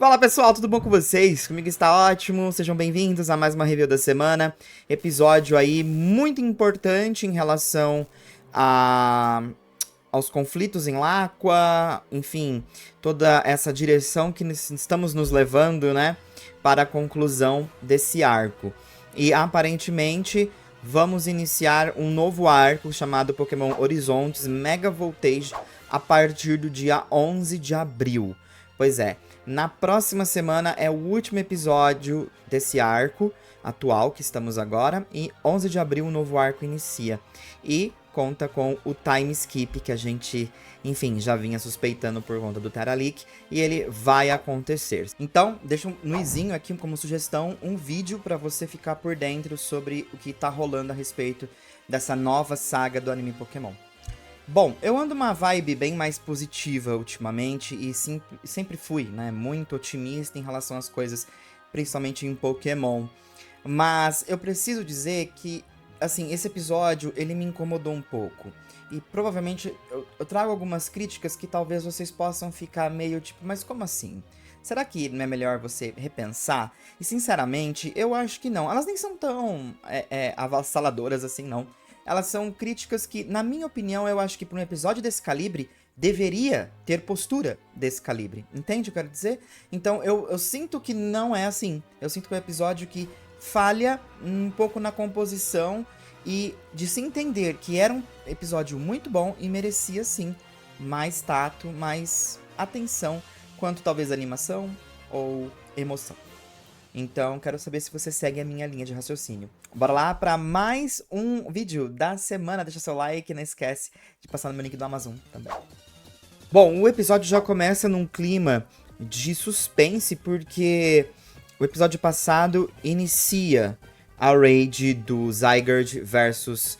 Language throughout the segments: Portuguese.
Fala pessoal, tudo bom com vocês? Comigo está ótimo, sejam bem-vindos a mais uma review da semana. Episódio aí muito importante em relação aos conflitos em Laqua, enfim, toda essa direção que estamos nos levando, né, para a conclusão desse arco. E aparentemente vamos iniciar um novo arco chamado Pokémon Horizontes Mega Voltage a partir do dia 11 de abril. Pois é, na próxima semana é o último episódio desse arco atual que estamos agora, e 11 de abril o novo arco inicia. E conta com o time skip que a gente, enfim, já vinha suspeitando por conta do Terraleak, e ele vai acontecer. Então, deixa no izinho aqui como sugestão um vídeo para você ficar por dentro sobre o que tá rolando a respeito dessa nova saga do anime Pokémon. Bom, eu ando uma vibe bem mais positiva ultimamente e sempre fui, né, muito otimista em relação às coisas, principalmente em Pokémon. Mas eu preciso dizer que, assim, esse episódio, ele me incomodou um pouco. E provavelmente eu trago algumas críticas que talvez vocês possam ficar meio tipo, mas como assim? Será que não é melhor você repensar? E sinceramente, eu acho que não. Elas nem são tão avassaladoras assim, não. Elas são críticas que, na minha opinião, eu acho que para um episódio desse calibre, deveria ter postura desse calibre. Entende o que eu quero dizer? Então, eu sinto que não é assim. Eu sinto que é um episódio que falha um pouco na composição e de se entender que era um episódio muito bom e merecia, sim, mais tato, mais atenção, quanto talvez animação ou emoção. Então, quero saber se você segue a minha linha de raciocínio. Bora lá para mais um vídeo da semana. Deixa seu like, não esquece de passar no meu link do Amazon também. Bom, o episódio já começa num clima de suspense, porque o episódio passado inicia a raid do Zygarde versus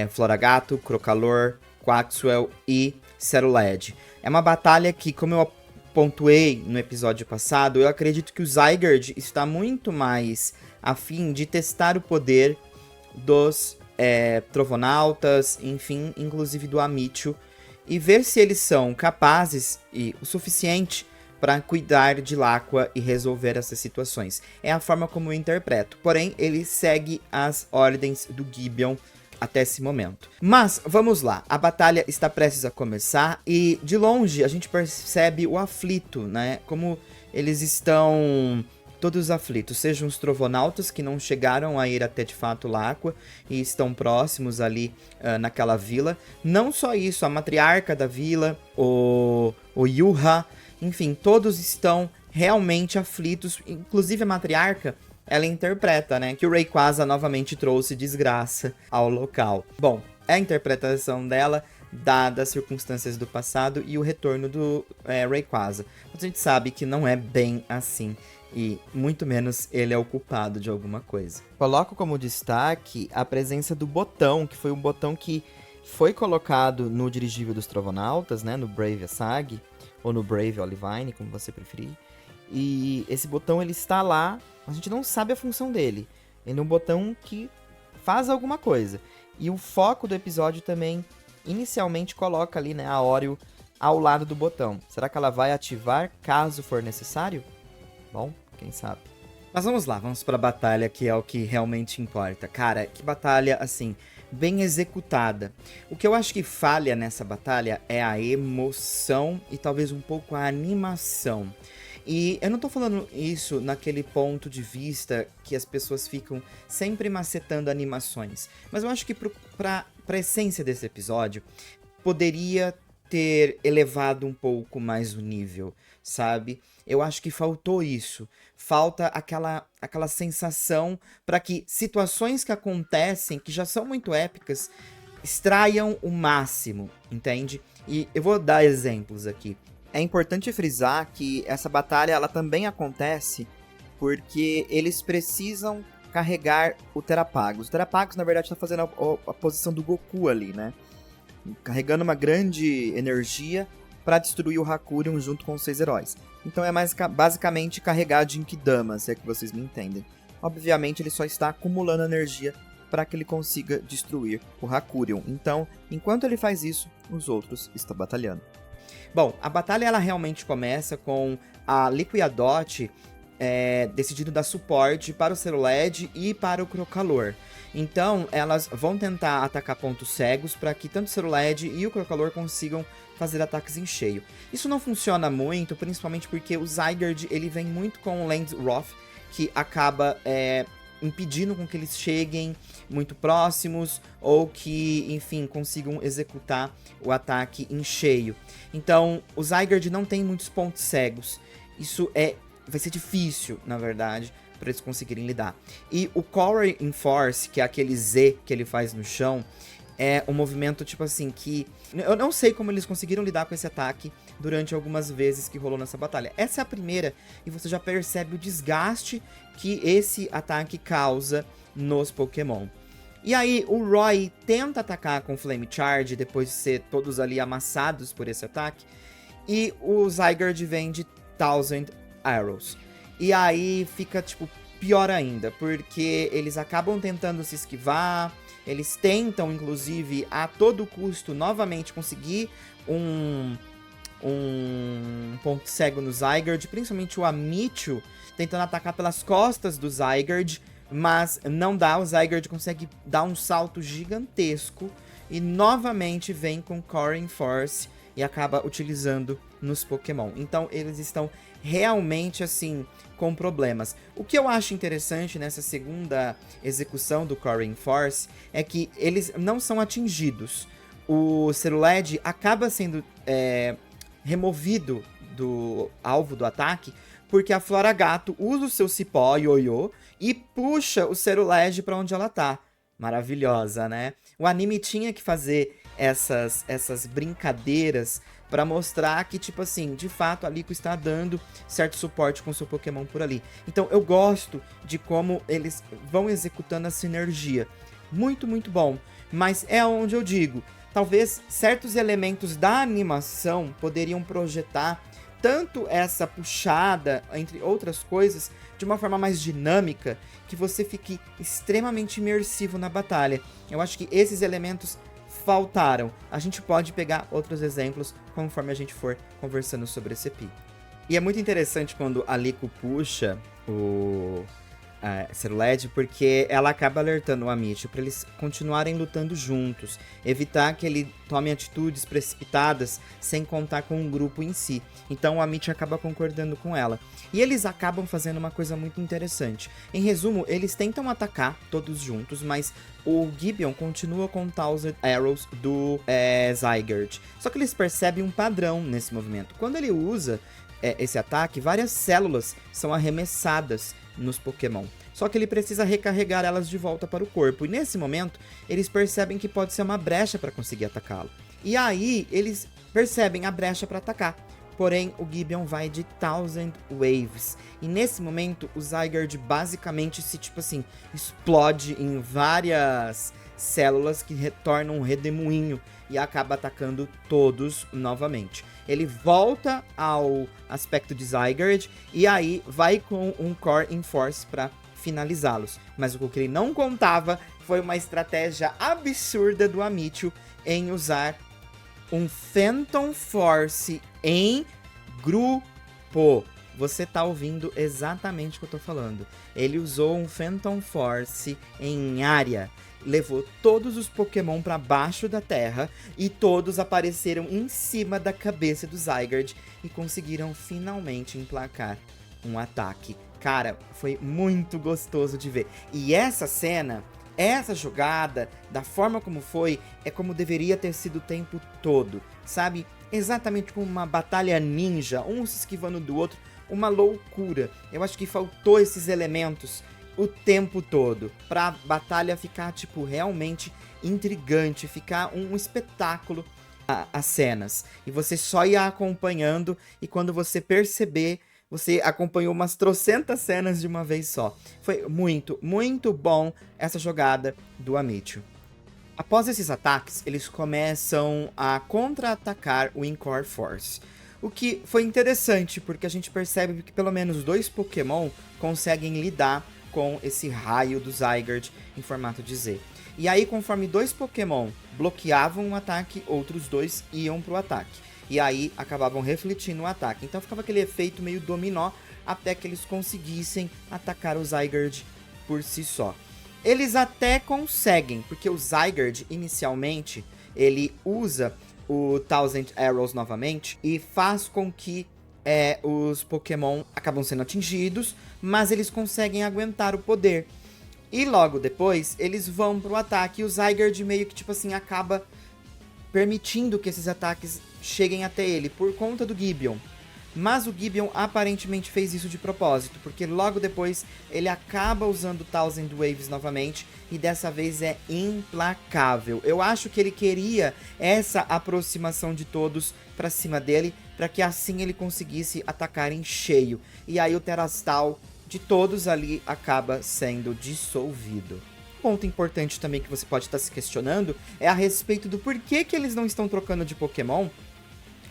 Floragato, Crocalor, Quaxwell e Cerulege. É uma batalha que, como eu pontuei no episódio passado, eu acredito que o Zygarde está muito mais a fim de testar o poder dos Trovonautas, enfim, inclusive do Amityville, e ver se eles são capazes e o suficiente para cuidar de Laqua e resolver essas situações. É a forma como eu interpreto. Porém, ele segue as ordens do Gibeon até esse momento. Mas, vamos lá. A batalha está prestes a começar e, de longe, a gente percebe o aflito, né? Como eles estão todos aflitos. Sejam os Trovonautas, que não chegaram a ir até, de fato, Laqua e estão próximos ali naquela vila. Não só isso, a matriarca da vila, o Yuha, enfim, todos estão realmente aflitos. Inclusive a matriarca, ela interpreta, né, que o Rayquaza novamente trouxe desgraça ao local. Bom, é a interpretação dela, dadas as circunstâncias do passado e o retorno do Rayquaza. Mas a gente sabe que não é bem assim, e muito menos ele é o culpado de alguma coisa. Coloco como destaque a presença do botão, que foi um botão que foi colocado no dirigível dos Trovonautas, né, no Brave Asag, ou no Brave Olivine, como você preferir. E esse botão, ele está lá, a gente não sabe a função dele. Ele é um botão que faz alguma coisa. E o foco do episódio também, inicialmente, coloca ali, né, a Oreo ao lado do botão. Será que ela vai ativar caso for necessário? Bom, quem sabe. Mas vamos lá, vamos pra batalha, que é o que realmente importa. Cara, que batalha, assim, bem executada. O que eu acho que falha nessa batalha é a emoção e talvez um pouco a animação. E eu não tô falando isso naquele ponto de vista que as pessoas ficam sempre macetando animações. Mas eu acho que pra essência desse episódio, poderia ter elevado um pouco mais o nível, sabe? Eu acho que faltou isso. Falta aquela sensação para que situações que acontecem, que já são muito épicas, extraiam o máximo, entende? E eu vou dar exemplos aqui. É importante frisar que essa batalha ela também acontece porque eles precisam carregar o Terapagos. O Terapagos, na verdade, está fazendo a posição do Goku ali, né? Carregando uma grande energia para destruir o Hakurion junto com os 6 heróis. Então é basicamente carregar de Genkidama, se é que vocês me entendem. Obviamente ele só está acumulando energia para que ele consiga destruir o Hakurion. Então, enquanto ele faz isso, os outros estão batalhando. Bom, a batalha ela realmente começa com a Liquiadot decidindo dar suporte para o Ceruled e para o Crocalor. Então, elas vão tentar atacar pontos cegos para que tanto o Ceruled e o Crocalor consigam fazer ataques em cheio. Isso não funciona muito, principalmente porque o Zygarde ele vem muito com o Landroth, que acaba impedindo com que eles cheguem muito próximos ou que, enfim, consigam executar o ataque em cheio. Então, o Zygarde não tem muitos pontos cegos. Isso vai ser difícil, na verdade, para eles conseguirem lidar. E o Core Enforce, que é aquele Z que ele faz no chão, é um movimento, tipo assim, que... Eu não sei como eles conseguiram lidar com esse ataque durante algumas vezes que rolou nessa batalha. Essa é a primeira, e você já percebe o desgaste que esse ataque causa nos Pokémon. E aí, o Roy tenta atacar com Flame Charge, depois de ser todos ali amassados por esse ataque, e o Zygarde vem de 1000 Arrows. E aí fica, tipo, pior ainda, porque eles acabam tentando se esquivar, eles tentam, inclusive, a todo custo, novamente conseguir um ponto cego no Zygarde, principalmente o Amityville tentando atacar pelas costas do Zygarde, mas não dá, o Zygarde consegue dar um salto gigantesco e novamente vem com Core Enforce e acaba utilizando nos Pokémon. Então eles estão realmente assim com problemas. O que eu acho interessante nessa segunda execução do Core Enforce é que eles não são atingidos. O Ceruled acaba sendo removido do alvo do ataque porque a Floragato usa o seu cipó ioiô e puxa o Ceruled para onde ela tá. Maravilhosa, né? O anime tinha que fazer essas brincadeiras para mostrar que, tipo assim, de fato a Lico está dando certo suporte com seu Pokémon por ali. Então eu gosto de como eles vão executando a sinergia. Muito, muito bom. Mas é onde eu digo, talvez certos elementos da animação poderiam projetar tanto essa puxada, entre outras coisas, de uma forma mais dinâmica, que você fique extremamente imersivo na batalha. Eu acho que esses elementos faltaram. A gente pode pegar outros exemplos conforme a gente for conversando sobre esse EPI. E é muito interessante quando a Lico puxa o Ceruled, porque ela acaba alertando o Amityville para eles continuarem lutando juntos, evitar que ele tome atitudes precipitadas sem contar com o grupo em si. Então o Amityville acaba concordando com ela. E eles acabam fazendo uma coisa muito interessante. Em resumo, eles tentam atacar todos juntos, mas o Gideon continua com 1000 Arrows do Zygarde. Só que eles percebem um padrão nesse movimento. Quando ele usa esse ataque, várias células são arremessadas nos Pokémon. Só que ele precisa recarregar elas de volta para o corpo. E nesse momento, eles percebem que pode ser uma brecha para conseguir atacá-lo. E aí, eles percebem a brecha para atacar. Porém, o Gideon vai de 1000 Waves. E nesse momento, o Zygarde basicamente se, tipo assim, explode em várias células que retornam um redemoinho e acaba atacando todos novamente. Ele volta ao aspecto de Zygarde e aí vai com um Core Enforce para finalizá-los. Mas o que ele não contava foi uma estratégia absurda do Amityville em usar um Phantom Force em grupo. Você tá ouvindo exatamente o que eu tô falando. Ele usou um Phantom Force em área. Levou todos os Pokémon para baixo da terra e todos apareceram em cima da cabeça do Zygarde e conseguiram finalmente emplacar um ataque. Cara, foi muito gostoso de ver. E essa cena, essa jogada, da forma como foi, é como deveria ter sido o tempo todo, sabe? Exatamente como uma batalha ninja, um se esquivando do outro, uma loucura. Eu acho que faltou esses elementos o tempo todo, pra batalha ficar, tipo, realmente intrigante, ficar um espetáculo as cenas. E você só ia acompanhando, e quando você perceber, você acompanhou umas trocentas cenas de uma vez só. Foi muito, muito bom essa jogada do Amityville. Após esses ataques, eles começam a contra-atacar o Encore Force. O que foi interessante, porque a gente percebe que pelo menos 2 Pokémon conseguem lidar com esse raio do Zygarde em formato de Z. E aí, conforme 2 Pokémon bloqueavam um ataque, outros 2 iam pro ataque. e aí acabavam refletindo o ataque. Então ficava aquele efeito meio dominó até que eles conseguissem atacar o Zygarde por si só. Eles até conseguem, porque o Zygarde inicialmente ele usa o Thousand Arrows novamente e faz com que os Pokémon acabam sendo atingidos, mas eles conseguem aguentar o poder. E logo depois, eles vão pro ataque e o Zygarde meio que, tipo assim, acaba permitindo que esses ataques cheguem até ele por conta do Gideon. Mas o Gideon aparentemente fez isso de propósito, porque logo depois ele acaba usando Thousand Waves novamente e dessa vez é implacável. Eu acho que ele queria essa aproximação de todos pra cima dele, para que assim ele conseguisse atacar em cheio. E aí o Terastal de todos ali acaba sendo dissolvido. Ponto importante também que você pode estar se questionando é a respeito do porquê que eles não estão trocando de Pokémon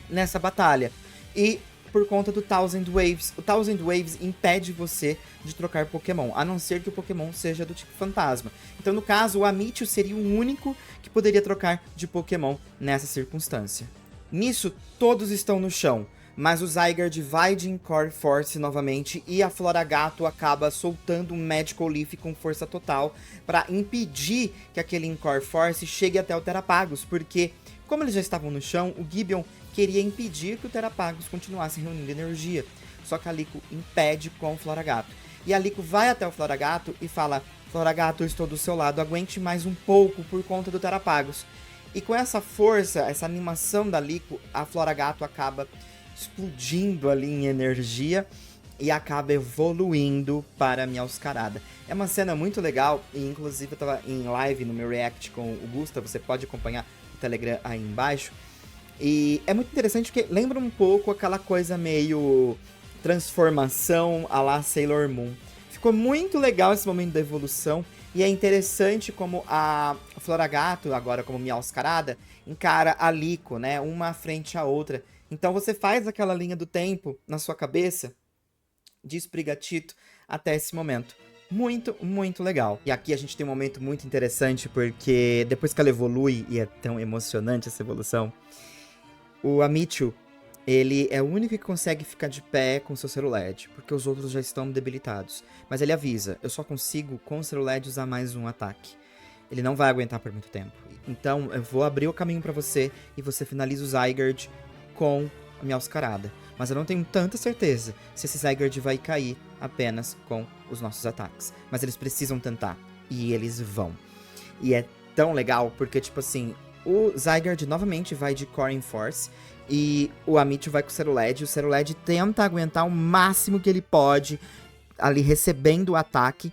nessa batalha. E por conta do Thousand Waves. O Thousand Waves impede você de trocar Pokémon, a não ser que o Pokémon seja do tipo fantasma. Então, no caso, o Amityville seria o único que poderia trocar de Pokémon nessa circunstância. Nisso, todos estão no chão, mas o Zygarde vai de Encore Force novamente e a Floragato acaba soltando um Magical Leaf com força total para impedir que aquele Encore Force chegue até o Terapagos, porque, como eles já estavam no chão, o Gideon queria impedir que o Terapagos continuasse reunindo energia. Só que a Liko impede com o Floragato. E a Liko vai até o Floragato e fala: Floragato, eu estou do seu lado, aguente mais um pouco por conta do Terapagos. E com essa força, essa animação da Liko, a Floragato acaba explodindo ali em energia e acaba evoluindo para a Meowscarada. É uma cena muito legal, e inclusive eu estava em live no meu react com o Gusta, você pode acompanhar o Telegram aí embaixo. E é muito interessante porque lembra um pouco aquela coisa meio transformação à la Sailor Moon. Ficou muito legal esse momento da evolução. E é interessante como a Floragato, agora como Meowscarada, encara a Liko, né? Uma frente à outra. Então você faz aquela linha do tempo na sua cabeça de Sprigatito até esse momento. Muito, muito legal. E aqui a gente tem um momento muito interessante porque depois que ela evolui, e é tão emocionante essa evolução, o Amityville, ele é o único que consegue ficar de pé com seu Cerulege, porque os outros já estão debilitados. Mas ele avisa: eu só consigo com o Cerulege usar mais um ataque. Ele não vai aguentar por muito tempo. Então eu vou abrir o caminho pra você e você finaliza o Zygarde com a Meowscarada. Mas eu não tenho tanta certeza se esse Zygarde vai cair apenas com os nossos ataques. Mas eles precisam tentar. E eles vão. E é tão legal porque, tipo assim, o Zygarde novamente vai de Core Force e o Amityville vai com o Cerulege. O Cerulege tenta aguentar o máximo que ele pode ali recebendo o ataque.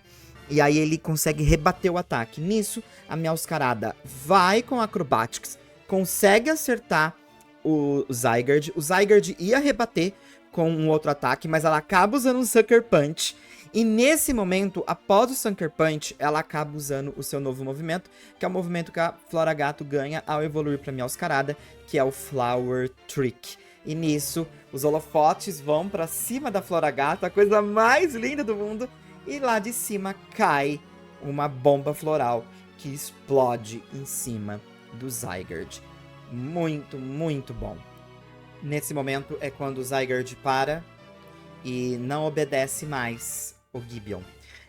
E aí ele consegue rebater o ataque. Nisso, a Meowscarada vai com Acrobatics, consegue acertar o Zygarde. O Zygarde ia rebater com um outro ataque, mas ela acaba usando um Sucker Punch. E nesse momento, após o Sucker Punch, ela acaba usando o seu novo movimento, que é o movimento que a Floragato ganha ao evoluir para Meowscarada, que é o Flower Trick. E nisso, os holofotes vão para cima da Floragato, a coisa mais linda do mundo, e lá de cima cai uma bomba floral que explode em cima do Zygarde. Muito, muito bom. Nesse momento é quando o Zygarde para e não obedece mais o Gideon.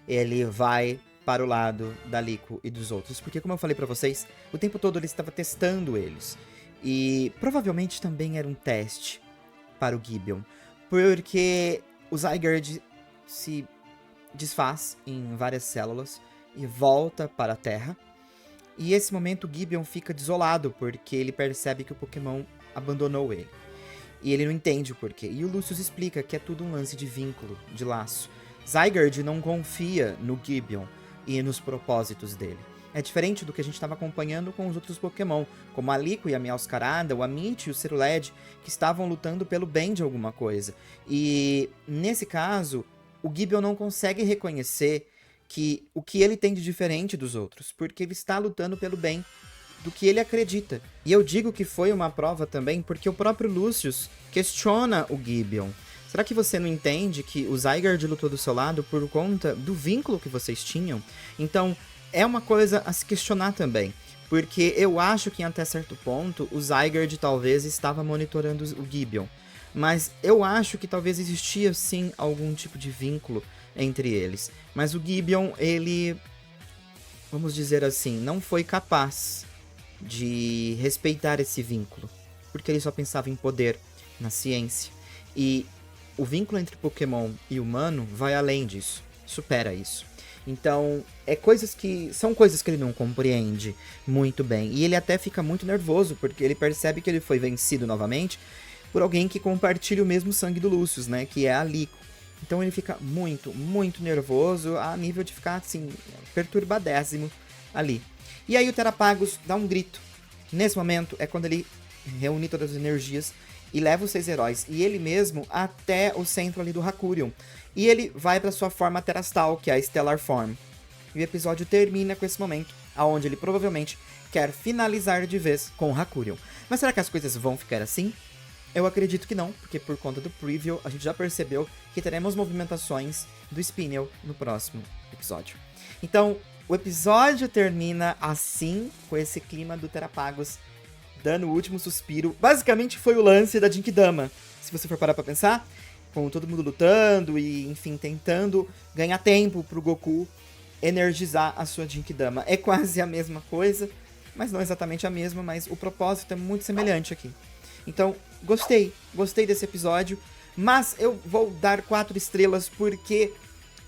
Ele vai para o lado da Liko e dos outros, porque como eu falei pra vocês, o tempo todo ele estava testando eles. E provavelmente também era um teste para o Gideon, porque o Zygarde se desfaz em várias células e volta para a Terra. E esse momento o Gideon fica desolado, porque ele percebe que o Pokémon abandonou ele. E ele não entende o porquê. E o Lucius explica que é tudo um lance de vínculo, de laço. Zygarde não confia no Gideon e nos propósitos dele. É diferente do que a gente estava acompanhando com os outros Pokémon, como a Liko e a Meowscarada, o Amityville e o Cerulege, que estavam lutando pelo bem de alguma coisa. E nesse caso, o Gideon não consegue reconhecer que o que ele tem de diferente dos outros, porque ele está lutando pelo bem do que ele acredita. E eu digo que foi uma prova também porque o próprio Lucius questiona o Gideon. Será que você não entende que o Zygarde lutou do seu lado por conta do vínculo que vocês tinham? Então, é uma coisa a se questionar também. Porque eu acho que até certo ponto o Zygarde talvez estava monitorando o Gideon. Mas eu acho que talvez existia sim algum tipo de vínculo entre eles. Mas o Gideon, ele, vamos dizer assim, não foi capaz de respeitar esse vínculo. Porque ele só pensava em poder, na ciência. E o vínculo entre Pokémon e humano vai além disso, supera isso. Então, são coisas que ele não compreende muito bem. E ele até fica muito nervoso, porque ele percebe que ele foi vencido novamente por alguém que compartilha o mesmo sangue do Lucius, né? Que é a Liko. Então ele fica muito, muito nervoso, a nível de ficar, assim, perturbadésimo ali. E aí o Terapagos dá um grito. Nesse momento é quando ele reúne todas as energias e leva os 6 heróis e ele mesmo até o centro ali do Hakurion. E ele vai para sua forma terastal, que é a Stellar Form. E o episódio termina com esse momento, aonde ele provavelmente quer finalizar de vez com o Hakurion. Mas será que as coisas vão ficar assim? Eu acredito que não, porque por conta do preview a gente já percebeu que teremos movimentações do Spinel no próximo episódio. Então, o episódio termina assim, com esse clima do Terapagos dando o último suspiro. Basicamente foi o lance da Genkidama, se você for parar pra pensar, com todo mundo lutando e, enfim, tentando ganhar tempo pro Goku energizar a sua Genkidama. É quase a mesma coisa, mas não exatamente a mesma, mas o propósito é muito semelhante aqui. Então, gostei desse episódio, mas eu vou dar 4 estrelas porque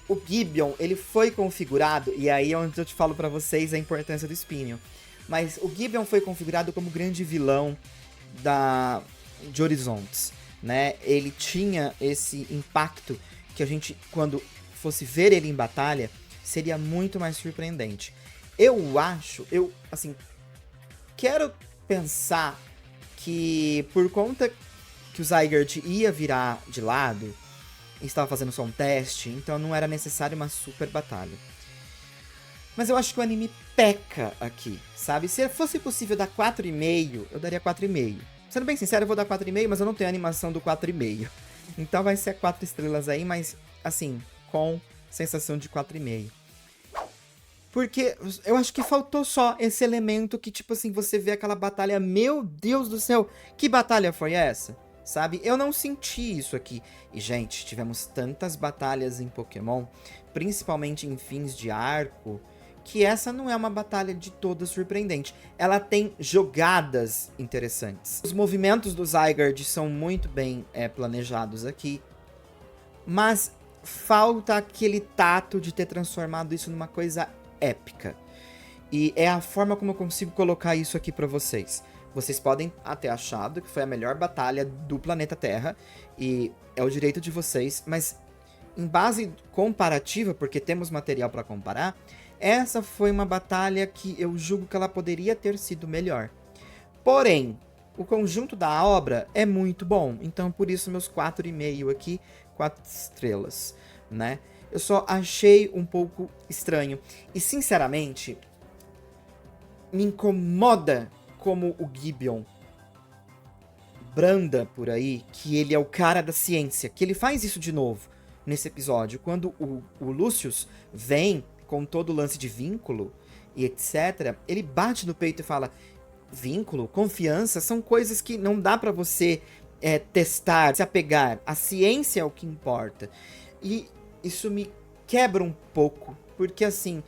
o Gideon, ele foi configurado, e aí é onde eu te falo pra vocês a importância do Spinel. Mas o Gideon foi configurado como grande vilão de Horizontes, né? Ele tinha esse impacto que a gente, quando fosse ver ele em batalha, seria muito mais surpreendente. Quero pensar que por conta que o Zygarde ia virar de lado, estava fazendo só um teste, então não era necessário uma super batalha. Mas eu acho que o anime peca aqui, sabe? Se fosse possível dar 4,5, eu daria 4,5. Sendo bem sincero, eu vou dar 4,5, mas eu não tenho a animação do 4,5. Então vai ser 4 estrelas aí, mas assim, com sensação de 4,5. Porque eu acho que faltou só esse elemento que, tipo assim, você vê aquela batalha, meu Deus do céu, que batalha foi essa? Sabe? Eu não senti isso aqui. E, gente, tivemos tantas batalhas em Pokémon, principalmente em fins de arco, que essa não é uma batalha de toda surpreendente. Ela tem jogadas interessantes. Os movimentos do Zygarde são muito bem planejados aqui, mas falta aquele tato de ter transformado isso numa coisa épica. E é a forma como eu consigo colocar isso aqui pra vocês. Vocês podem até achado que foi a melhor batalha do planeta Terra, e é o direito de vocês, mas em base comparativa, porque temos material pra comparar, essa foi uma batalha que eu julgo que ela poderia ter sido melhor. Porém, o conjunto da obra é muito bom, então por isso meus 4,5 aqui, 4 estrelas, né? Eu só achei um pouco estranho. E, sinceramente, me incomoda como o Gideon branda por aí que ele é o cara da ciência. Que ele faz isso de novo nesse episódio. Quando o Lucius vem com todo o lance de vínculo e etc., ele bate no peito e fala: vínculo, confiança, são coisas que não dá pra você testar, se apegar. A ciência é o que importa. E isso me quebra um pouco, porque assim,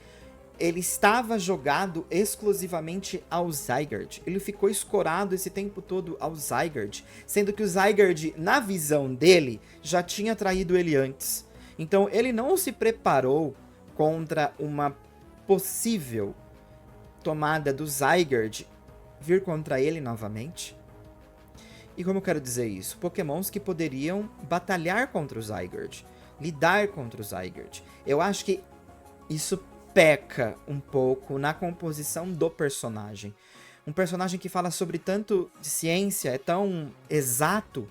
ele estava jogado exclusivamente ao Zygarde. Ele ficou escorado esse tempo todo ao Zygarde, sendo que o Zygarde, na visão dele, já tinha traído ele antes. Então ele não se preparou contra uma possível tomada do Zygarde vir contra ele novamente. E como eu quero dizer isso? Pokémons que poderiam batalhar contra o Zygarde, lidar contra o Zygarde. Eu acho que isso peca um pouco na composição do personagem. Um personagem que fala sobre tanto de ciência, é tão exato,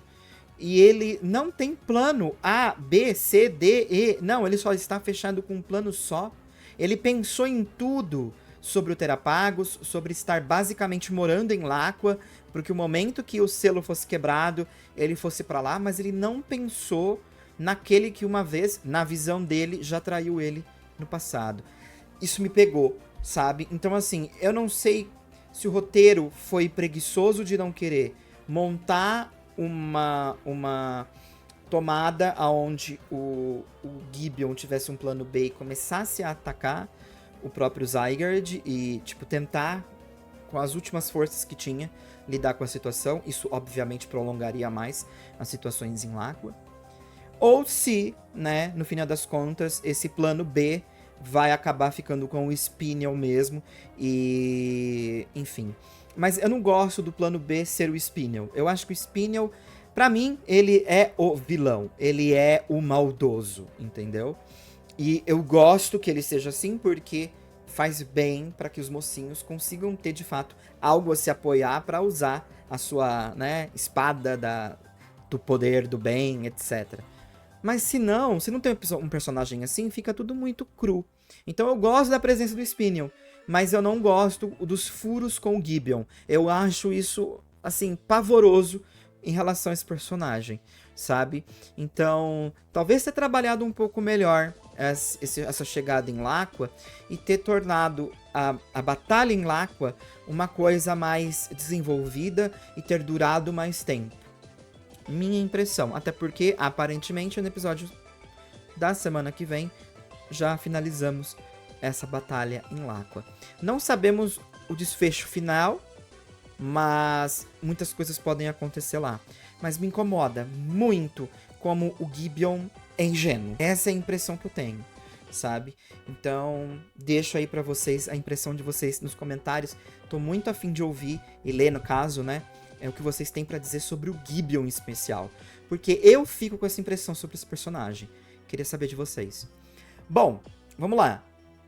e ele não tem plano A, B, C, D, E. Não, ele só está fechado com um plano só. Ele pensou em tudo sobre o Terapagos, sobre estar basicamente morando em Laqua, porque o momento que o selo fosse quebrado, ele fosse para lá, mas ele não pensou naquele que uma vez, na visão dele, já traiu ele no passado. Isso me pegou, sabe? Então assim, eu não sei se o roteiro foi preguiçoso de não querer montar uma tomada aonde o Gibeon tivesse um plano B e começasse a atacar o próprio Zygarde e, tipo, tentar, com as últimas forças que tinha, lidar com a situação. Isso, obviamente, prolongaria mais as situações em Laqua. Ou se, né, no final das contas, esse plano B vai acabar ficando com o Spinel mesmo e... enfim. Mas eu não gosto do plano B ser o Spinel. Eu acho que o Spinel, pra mim, ele é o vilão. Ele é o maldoso, entendeu? E eu gosto que ele seja assim porque faz bem para que os mocinhos consigam ter, de fato, algo a se apoiar para usar a sua, né, espada do poder, do bem, etc. Mas se não tem um personagem assim, fica tudo muito cru. Então eu gosto da presença do Spinel, mas eu não gosto dos furos com o Gibeon. Eu acho isso, assim, pavoroso em relação a esse personagem, sabe? Então, talvez ter trabalhado um pouco melhor essa chegada em Laqua e ter tornado a batalha em Laqua uma coisa mais desenvolvida e ter durado mais tempo. Minha impressão, até porque aparentemente no episódio da semana que vem já finalizamos essa batalha em Laqua. Não sabemos o desfecho final, mas muitas coisas podem acontecer lá. Mas me incomoda muito como o Gibeon é ingênuo. Essa é a impressão que eu tenho, sabe? Então, deixo aí pra vocês a impressão de vocês nos comentários. Tô muito afim de ouvir e ler, no caso, né? É o que vocês têm pra dizer sobre o Gibeon em especial. Porque eu fico com essa impressão sobre esse personagem. Queria saber de vocês. Bom, vamos lá.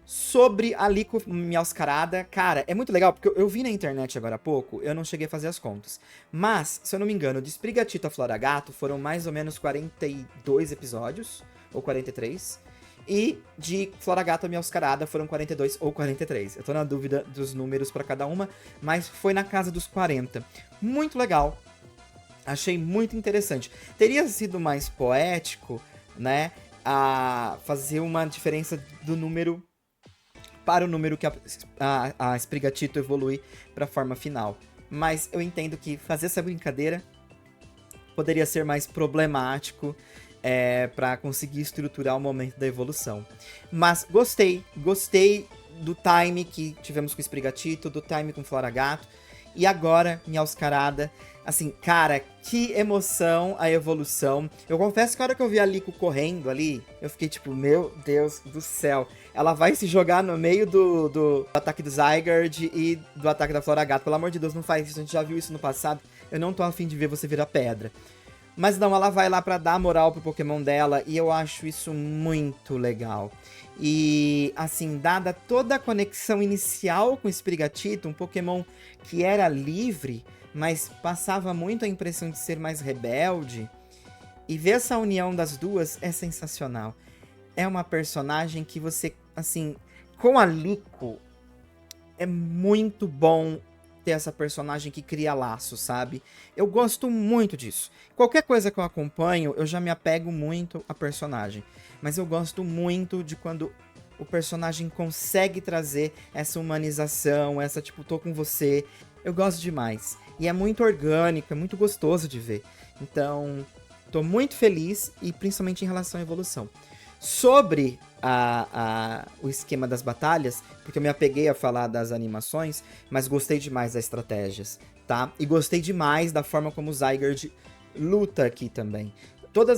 Sobre a Liko Meowscarada, cara, é muito legal, porque eu vi na internet agora há pouco, eu não cheguei a fazer as contas. Mas, se eu não me engano, de Sprigatito a Floragato foram mais ou menos 42 episódios, ou 43. E de Floragato a Meowscarada foram 42 ou 43. Eu tô na dúvida dos números pra cada uma, mas foi na casa dos 40. Muito legal. Achei muito interessante. Teria sido mais poético, né, a fazer uma diferença do número para o número que a Sprigatito evolui para a forma final. Mas eu entendo que fazer essa brincadeira poderia ser mais problemático para conseguir estruturar o momento da evolução. Mas gostei do time que tivemos com o Sprigatito, do time com o Floragato, e agora Meowscarada. Assim, cara, que emoção a evolução. Eu confesso que a hora que eu vi a Liko correndo ali, eu fiquei tipo, meu Deus do céu. Ela vai se jogar no meio do ataque do Zygarde e do ataque da Floragato. Pelo amor de Deus, não faz isso. A gente já viu isso no passado. Eu não tô afim de ver você virar pedra. Mas não, ela vai lá pra dar moral pro Pokémon dela. E eu acho isso muito legal. E, assim, dada toda a conexão inicial com o Sprigatito, um Pokémon que era livre, mas passava muito a impressão de ser mais rebelde. E ver essa união das duas é sensacional. É uma personagem que você, assim, com a Liko, é muito bom ter essa personagem que cria laço, sabe? Eu gosto muito disso. Qualquer coisa que eu acompanho, eu já me apego muito à personagem. Mas eu gosto muito de quando o personagem consegue trazer essa humanização, essa tipo, tô com você. Eu gosto demais. E é muito orgânico, é muito gostoso de ver. Então, tô muito feliz, e principalmente em relação à evolução. Sobre o esquema das batalhas, porque eu me apeguei a falar das animações, mas gostei demais das estratégias, tá? E gostei demais da forma como o Zygarde luta aqui também. Todo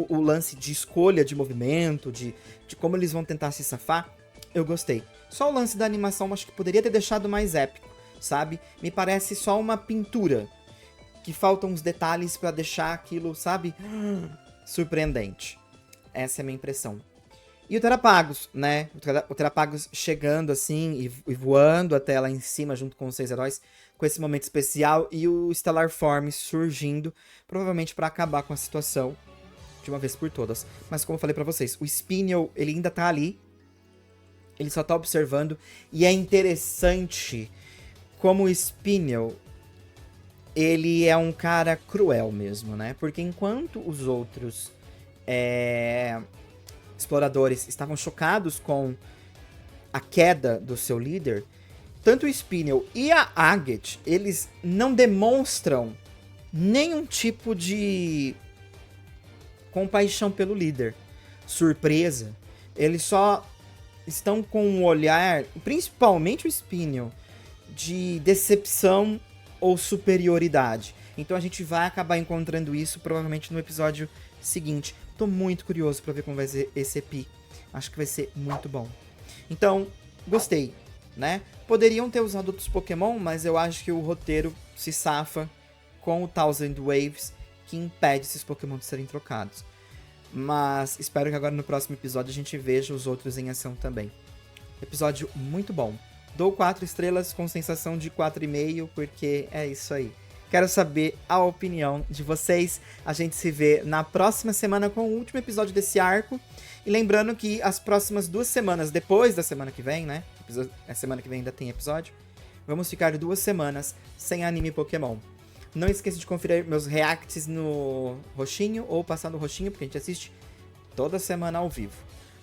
o lance de escolha de movimento, de como eles vão tentar se safar, eu gostei. Só o lance da animação, acho que poderia ter deixado mais épico, sabe? Me parece só uma pintura, que faltam uns detalhes pra deixar aquilo, sabe? Surpreendente. Essa é a minha impressão. E o Terapagos, né? O Terapagos chegando assim e voando até lá em cima junto com os 6 heróis, com esse momento especial, e o Stellar Form surgindo, provavelmente para acabar com a situação de uma vez por todas. Mas como eu falei pra vocês, o Spinel, ele ainda tá ali, ele só tá observando, e é interessante como o Spinel, ele é um cara cruel mesmo, né? Porque enquanto os outros exploradores estavam chocados com a queda do seu líder, tanto o Spinel e a Agate, eles não demonstram nenhum tipo de compaixão pelo líder, surpresa. Eles só estão com um olhar, principalmente o Spinel, de decepção ou superioridade. Então a gente vai acabar encontrando isso provavelmente no episódio seguinte. Tô muito curioso pra ver como vai ser esse EP. Acho que vai ser muito bom. Então, gostei, né? Poderiam ter usado outros Pokémon, mas eu acho que o roteiro se safa com o Thousand Waves, que impede esses Pokémon de serem trocados. Mas espero que agora no próximo episódio a gente veja os outros em ação também. Episódio muito bom. Dou 4 estrelas com sensação de 4,5, porque é isso aí. Quero saber a opinião de vocês. A gente se vê na próxima semana com o último episódio desse arco. E lembrando que as próximas 2 semanas, depois da semana que vem, né? A semana que vem ainda tem episódio. Vamos ficar 2 semanas sem anime Pokémon. Não esqueça de conferir meus reacts no roxinho ou passar no roxinho, porque a gente assiste toda semana ao vivo.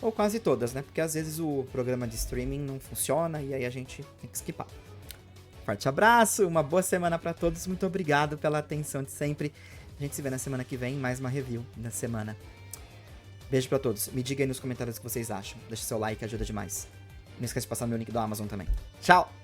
Ou quase todas, né? Porque às vezes o programa de streaming não funciona e aí a gente tem que skipar. Forte abraço, uma boa semana pra todos. Muito obrigado pela atenção de sempre. A gente se vê na semana que vem, mais uma review da semana. Beijo pra todos. Me diga aí nos comentários o que vocês acham. Deixa seu like, ajuda demais. Não esquece de passar meu link do Amazon também. Tchau!